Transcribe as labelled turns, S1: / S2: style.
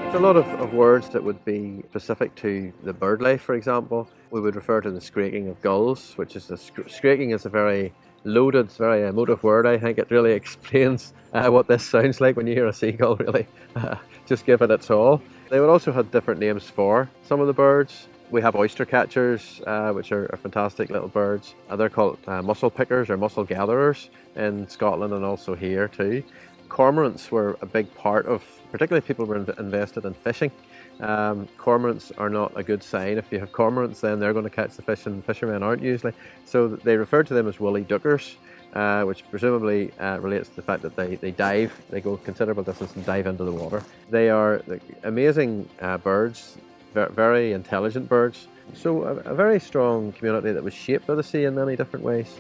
S1: There's a lot of words that would be specific to the bird life, for example. We would refer to the screeking of gulls, which is screeking is a very loaded, very emotive word. I think it really explains what this sounds like when you hear a seagull really just give it its all. They would also have different names for some of the birds. We have oyster catchers, which are fantastic little birds. They're called mussel pickers or mussel gatherers in Scotland and also here too. Cormorants were a big part of, particularly people who were invested in fishing. Cormorants are not a good sign. If you have cormorants, then they're going to catch the fish, and fishermen aren't usually. So they referred to them as Wully Dookers, which presumably relates to the fact that they dive, they go considerable distance and dive into the water. They are amazing birds, very intelligent birds. So a very strong community that was shaped by the sea in many different ways.